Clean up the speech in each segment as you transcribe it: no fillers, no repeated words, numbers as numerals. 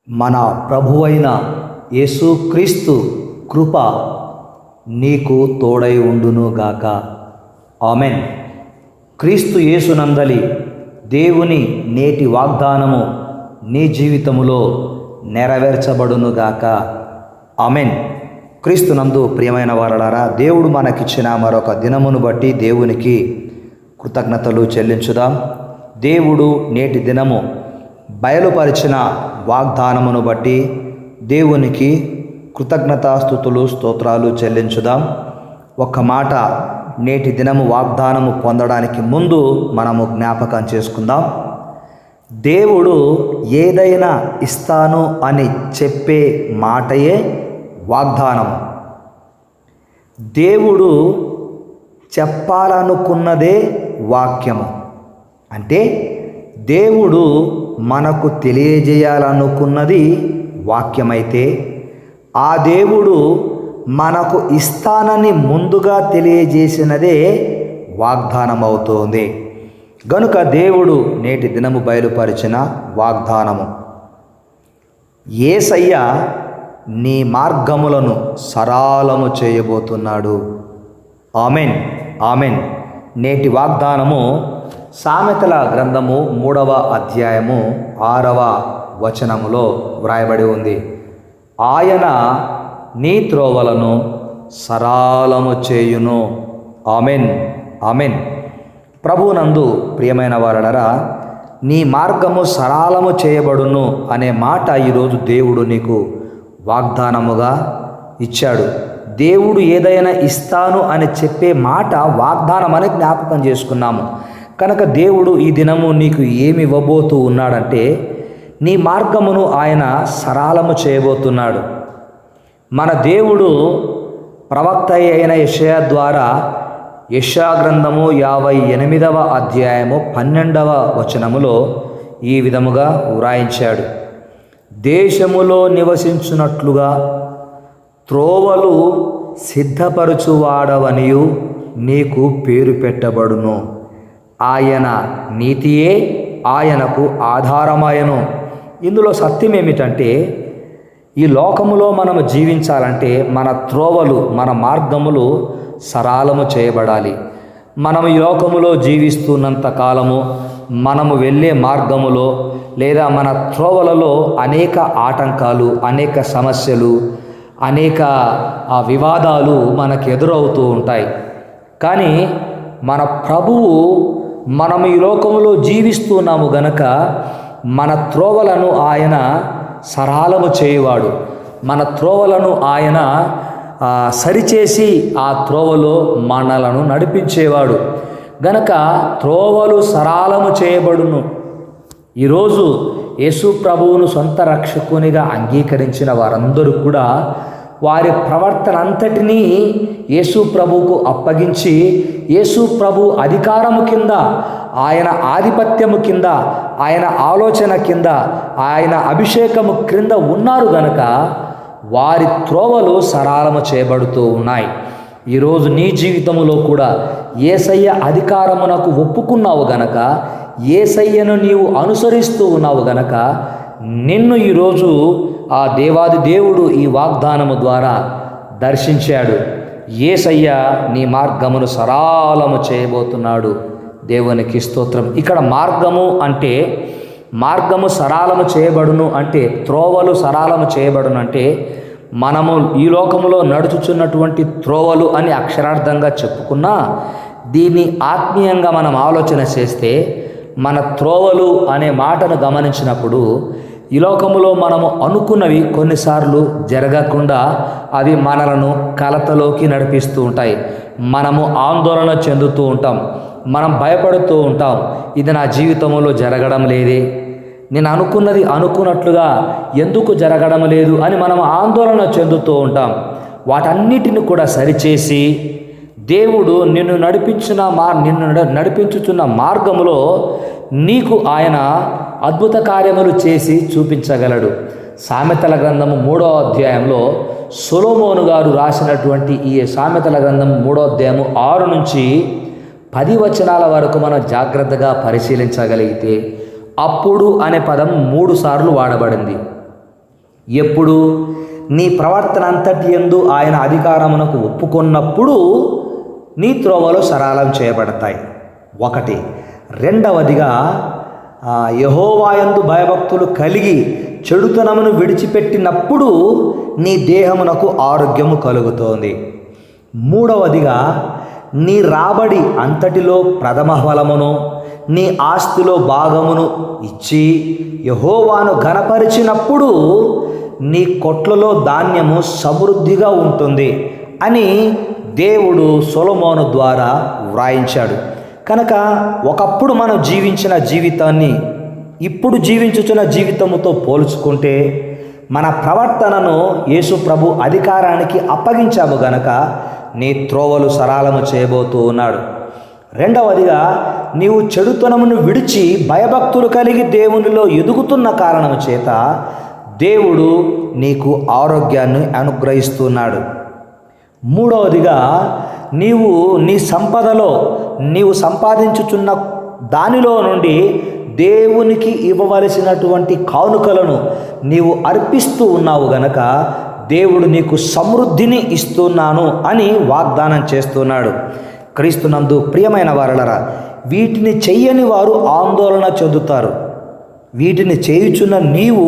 మన ప్రభువైన యేసుక్రీస్తు కృప నీకు తోడై ఉండునుగాక. ఆమెన్. క్రీస్తు యేసునందలి దేవుని నేటి వాగ్దానము నీ జీవితములో నెరవేర్చబడునుగాక. ఆమెన్. క్రీస్తునందు ప్రియమైన వారలారా, దేవుడు మనకిచ్చిన మరొక దినమును బట్టి దేవునికి కృతజ్ఞతలు చెల్లించుదాం. దేవుడు నేటి దినము బయలుపరిచిన వాగ్దానమును బట్టి దేవునికి కృతజ్ఞతాస్తుతులు స్తోత్రాలు చెల్లించుదాం. ఒక్క మాట నేటి దినము వాగ్దానము పొందడానికి ముందు మనము జ్ఞాపకం చేసుకుందాం. దేవుడు ఏదైనా ఇస్తాను అని చెప్పే మాటయే వాగ్దానము. దేవుడు చెప్పాలనుకున్నదే వాక్యము. అంటే దేవుడు మనకు తెలియజేయాలనుకున్నది వాక్యమైతే, ఆ దేవుడు మనకు ఇస్తానని ముందుగా తెలియజేసినదే వాగ్దానం అవుతోంది. గనుక దేవుడు నేటి దినము బయలుపరిచిన వాగ్దానము, యేసయ్య నీ మార్గములను సరళము చేయబోతున్నాడు. Amen, amen. నేటి వాగ్దానము సామెతల గ్రంథము 3వ అధ్యాయము 6వ వచనములో వ్రాయబడి ఉంది. ఆయన నీ త్రోవలను సరళము చేయును. Amen, amen. ప్రభువునందు ప్రియమైన వారలారా, నీ మార్గము సరళము చేయబడును అనే మాట ఈరోజు దేవుడు నీకు వాగ్దానముగా ఇచ్చాడు. దేవుడు ఏదైనా ఇస్తాను అని చెప్పే మాట వాగ్దానం అని జ్ఞాపకం చేసుకున్నాము. కనుక దేవుడు ఈ దినము నీకు ఏమి ఇవ్వబోతూ ఉన్నాడంటే, నీ మార్గమును ఆయన సరళము చేయబోతున్నాడు. మన దేవుడు ప్రవక్త అయిన యెషయా ద్వారా యెషయా గ్రంథము 58వ అధ్యాయము 12వ వచనములో ఈ విధముగా వ్రాయించాడు. దేశములో నివసించున్నట్లుగా త్రోవలు సిద్ధపరచువాడవనియు నీకు పేరు పెట్టబడును. ఆయన నీతియే ఆయనకు ఆధారమాయను. ఇందులో సత్యం ఏమిటంటే, ఈ లోకములో మనము జీవించాలంటే మన త్రోవలు, మన మార్గములు సరళము చేయబడాలి. మనము ఈ లోకములో జీవిస్తున్నంత కాలము మనము వెళ్ళే మార్గములో లేదా మన త్రోవలలో అనేక ఆటంకాలు, అనేక సమస్యలు, అనేక వివాదాలు మనకు ఎదురవుతూ ఉంటాయి. కానీ మన ప్రభువు మనము ఈ లోకములో జీవిస్తున్నాము గనక మన త్రోవలను ఆయన సరళము చేయువాడు. మన త్రోవలను ఆయన సరిచేసి ఆ త్రోవలో మనలను నడిపించేవాడు. గనక త్రోవలు సరళము చేయబడును. ఈరోజు యేసు ప్రభువును సొంత రక్షకునిగా అంగీకరించిన వారందరూ కూడా వారి ప్రవర్తన అంతటినీ యేసు ప్రభువుకు అప్పగించి, యేసు ప్రభు అధికారము కింద, ఆయన ఆధిపత్యము కింద, ఆయన ఆలోచన కింద, ఆయన అభిషేకము క్రింద ఉన్నారు గనక వారి త్రోవలు సరళము చేయబడుతూ ఉన్నాయి. ఈరోజు నీ జీవితంలో కూడా యేసయ్య అధికారమునకు ఒప్పుకున్నావు గనక, యేసయ్యను నీవు అనుసరిస్తూ ఉన్నావు గనక నిన్ను ఈరోజు ఆ దేవాది దేవుడు ఈ వాగ్దానము ద్వారా దర్శించాడు. యేసయ్య నీ మార్గమును సరళము చేయబోతున్నాడు. దేవునికి స్తోత్రం. ఇక్కడ మార్గము అంటే, మార్గము సరళము చేయబడును అంటే, త్రోవలు సరళము చేయబడును అంటే, మనము ఈ లోకములో నడుచుచున్నటువంటి త్రోవలు అని అక్షరార్థంగా చెప్పుకున్నా, దీన్ని ఆత్మీయంగా మనం ఆలోచన చేస్తే, మన త్రోవలు అనే మాటను గమనించినప్పుడు ఈ లోకములో మనము అనుకున్నవి కొన్నిసార్లు జరగకుండా అవి మనలను కలతలోకి నడిపిస్తూ ఉంటాయి. మనము ఆందోళన చెందుతూ ఉంటాం, మనం భయపడుతూ ఉంటాం. ఇది నా జీవితంలో జరగడం లేదే, నేను అనుకున్నది అనుకున్నట్లుగా ఎందుకు జరగడం లేదు అని మనం ఆందోళన చెందుతూ ఉంటాం. వాటన్నిటిని కూడా సరిచేసి దేవుడు నిన్ను నడిపించుచున్న మార్గములో నీకు ఆయన అద్భుత కార్యములు చేసి చూపించగలడు. సామెతల గ్రంథము 3వ అధ్యాయంలో సొలొమోను గారు రాసినటువంటి ఈ సామెతల గ్రంథం 3వ అధ్యాయము 6 నుంచి 10 వచనాల వరకు మనం జాగ్రత్తగా పరిశీలించగలిగితే, అప్పుడు అనే పదం 3 సార్లు వాడబడింది. ఎప్పుడు నీ ప్రవర్తన అంతటి యందు ఆయన అధికారమునకు ఒప్పుకొన్నప్పుడు నీ త్రోవలు సరళం చేయబడతాయి. ఒకటి. రెండవదిగా యెహోవాయందు భయభక్తులు కలిగి చెడుతనమును విడిచిపెట్టినప్పుడు నీ దేహమునకు ఆరోగ్యము కలుగుతోంది. మూడవదిగా నీ రాబడి అంతటిలో ప్రథమ ఫలమును నీ ఆస్తిలో భాగమును ఇచ్చి యెహోవాను ఘనపరిచినప్పుడు నీ కొట్లలో ధాన్యము సమృద్ధిగా ఉంటుంది అని దేవుడు సొలొమోను ద్వారా వ్రాయించాడు. కనుక ఒకప్పుడు మనం జీవించిన జీవితాన్ని ఇప్పుడు జీవించుచున్న జీవితముతో పోల్చుకుంటే మన ప్రవర్తనను యేసు ప్రభు అధికారానికి అప్పగించాము గనక నీ త్రోవలు సరళము చేయబోతూ ఉన్నాడు. రెండవదిగా నీవు చెడుతనమును విడిచి భయభక్తులు కలిగి దేవునిలో ఎదుగుతున్న కారణం చేత దేవుడు నీకు ఆరోగ్యాన్ని అనుగ్రహిస్తున్నాడు. మూడవదిగా నీవు నీ సంపదలో నీవు సంపాదించుచున్న దానిలో నుండి దేవునికి ఇవ్వవలసినటువంటి కానుకలను నీవు అర్పిస్తూ ఉన్నావు గనక దేవుడు నీకు సమృద్ధిని ఇస్తున్నాను అని వాగ్దానం చేస్తున్నాడు. క్రీస్తునందు ప్రియమైన వారలరా, వీటిని చెయ్యని వారు ఆందోళన చెందుతారు. వీటిని చేయుచున్న నీవు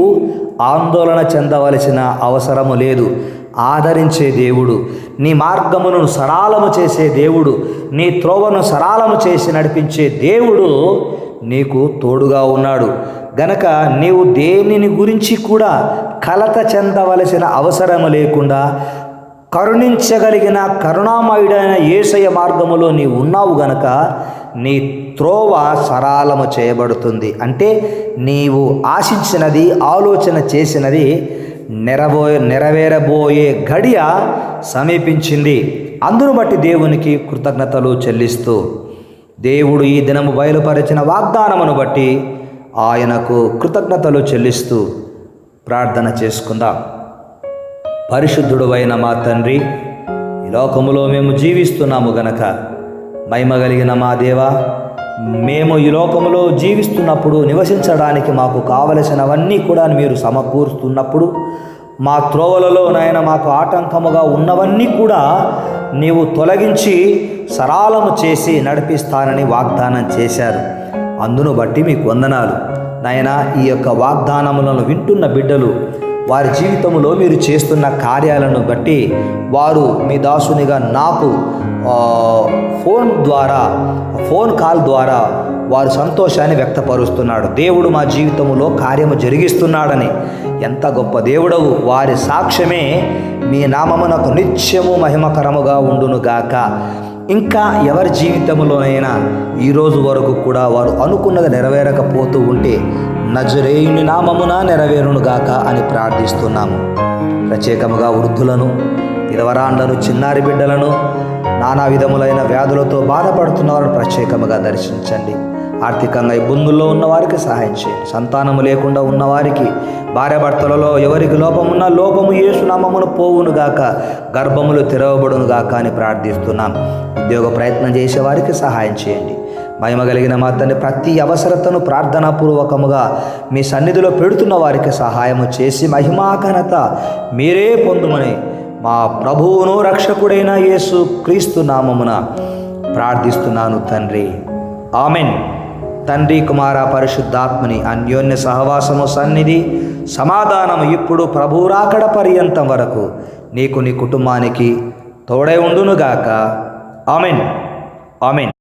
ఆందోళన చెందవలసిన అవసరము లేదు. ఆదరించే దేవుడు, నీ మార్గమును సరళము చేసే దేవుడు, నీ త్రోవను సరళము చేసి నడిపించే దేవుడు నీకు తోడుగా ఉన్నాడు గనక నీవు దేనిని గురించి కూడా కలత చెందవలసిన అవసరము లేకుండా కరుణించగలిగిన కరుణామయుడైన యేసయ్య మార్గములో నీవు ఉన్నావు గనక నీ త్రోవ సరళము చేయబడుతుంది. అంటే నీవు ఆశించినది, ఆలోచన చేసినది నెరవేరబోయే గడియ సమీపించింది. అందును బట్టి దేవునికి కృతజ్ఞతలు చెల్లిస్తూ దేవుడు ఈ దినము బయలుపరిచిన వాగ్దానమును బట్టి ఆయనకు కృతజ్ఞతలు చెల్లిస్తూ ప్రార్థన చేసుకుందాం. పరిశుద్ధుడైన మా తండ్రి, ఈ లోకములో మేము జీవిస్తున్నాము గనక మహిమ కలిగిన మా దేవా, మేము ఈ లోకములో జీవిస్తున్నప్పుడు నివసించడానికి మాకు కావలసినవన్నీ కూడా మీరు సమకూరుస్తున్నప్పుడు మా త్రోవలలో నాయన మాకు ఆటంకముగా ఉన్నవన్నీ కూడా నీవు తొలగించి సరళము చేసి నడిపిస్తానని వాగ్దానం చేశారు. అందును బట్టి మీకు వందనాలు నాయన. ఈ యొక్క వాగ్దానములను వింటున్న బిడ్డలు వారి జీవితంలో మీరు చేస్తున్న కార్యాలను బట్టి వారు మీ దాసునిగా నాకు ఫోన్ కాల్ ద్వారా వారు సంతోషాన్ని వ్యక్తపరుస్తున్నాడు. దేవుడు మా జీవితంలో కార్యము జరిగిస్తున్నాడని. ఎంత గొప్ప దేవుడవు! వారి సాక్ష్యమే మీ నామమునకు నిత్యము మహిమకరముగా ఉండునుగాక. ఇంకా ఎవరి జీవితంలోనైనా ఈరోజు వరకు కూడా వారు అనుకున్నది నెరవేరకపోతూ ఉంటే నజరేయుని నామమున నెరవేరునుగాక అని ప్రార్థిస్తున్నాము. ప్రత్యేకముగా వృద్ధులను, విధవరాండ్లను, చిన్నారి బిడ్డలను, నానా విధములైన వ్యాధులతో బాధపడుతున్న వారిని ప్రత్యేకముగా దర్శించండి. ఆర్థికంగా ఇబ్బందుల్లో ఉన్నవారికి సహాయం చేయండి. సంతానము లేకుండా ఉన్నవారికి, భార్యాభర్తలలో ఎవరికి లోపమున్నా లోపము యేసు నామమున పోవునుగాక, గర్భములు తెరవబడునుగాక అని ప్రార్థిస్తున్నాం. ఉద్యోగ ప్రయత్నం చేసేవారికి సహాయం చేయండి. మహిమ కలిగిన మా తండ్రి, ప్రతి అవసరతను ప్రార్థనాపూర్వకముగా మీ సన్నిధిలో పెడుతున్న వారికి సహాయము చేసి మహిమాఘనత మీరే పొందుమని మా ప్రభువును రక్షకుడైన యేసు క్రీస్తు నామమున ప్రార్థిస్తున్నాను తండ్రి. ఆమెన్. తండ్రి, కుమార, పరిశుద్ధాత్మని అన్యోన్య సహవాసము, సన్నిధి, సమాధానము ఇప్పుడు ప్రభువు రాకడ పర్యంతం వరకు నీకు నీ కుటుంబానికి తోడై ఉండునుగాక. ఆమెన్. ఆమెన్.